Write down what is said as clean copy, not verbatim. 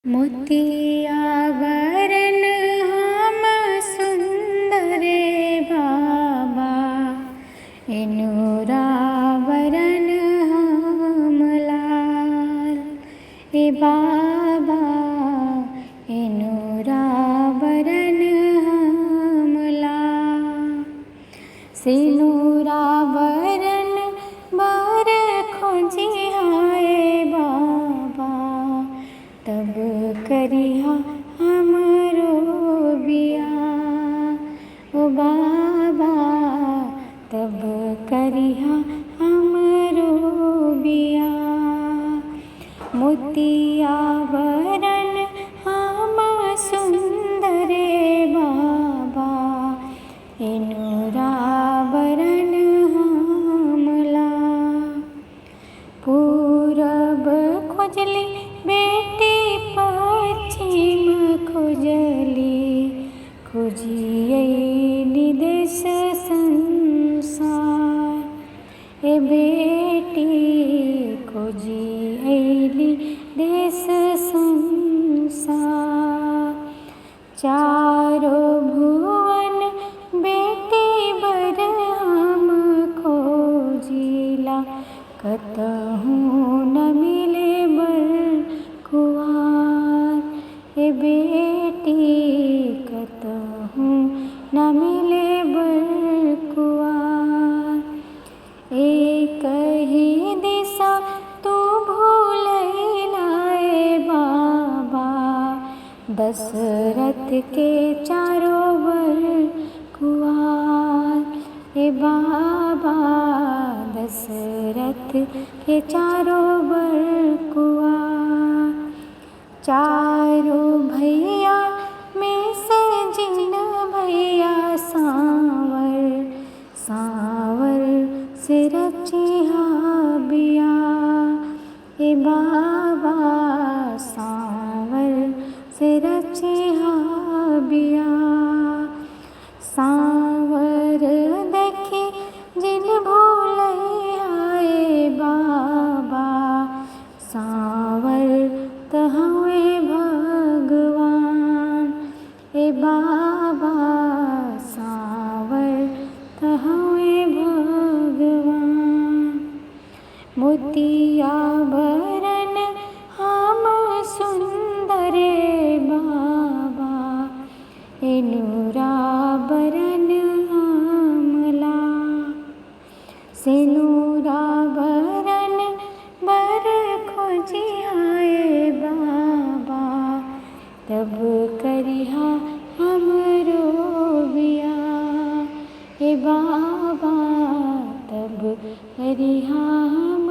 मोतियावरण हम सुंदरे बाबा, एनुरावरण हम लाल। ए बाबा एनुरावरण हम लाल। सिनुरावरण बर खोजी हाय बाबा, तब करिहा हमरो बियाह। ओ बाबा तब करिहा हमरो बियाह। मोतियावरण हम सुंदरे बाबा, एनुरावरण हम लाल। पूरब खोजली बेटी पश्चिम खोजली, खोजियली देश संसार। ए बेटी खोजियली देश संसार। चारो भुवन बेटी बर हम खोजिला, कतहूँ न मिले बर कुँवार। ए बेटी कतहूँ न मिले बर कुँवार। एक ही दिशा तू भूलैला ए बाबा, दशरथ के चारों बर कुँवार। ए बाबा दशरथ के चारों बर कुँवार। चारों भैया में से जिन भैया सांवर, सांवर से रचिहा बियाह। ए बाबा सांवर से रचिहा बियाह। सांवर देखी जिन भूलैया ए बाबा, सांवर तहवे भगवान। ए बाबा सांवर तहवे भगवान। मोतियावरण हम सुंदरे बाबा, एनुरावरण हम लाल। सिनुरावरण बर खोजी हाय बाबा, तब करिहा हमरो बियाह। ए बाबा तब करिहा हम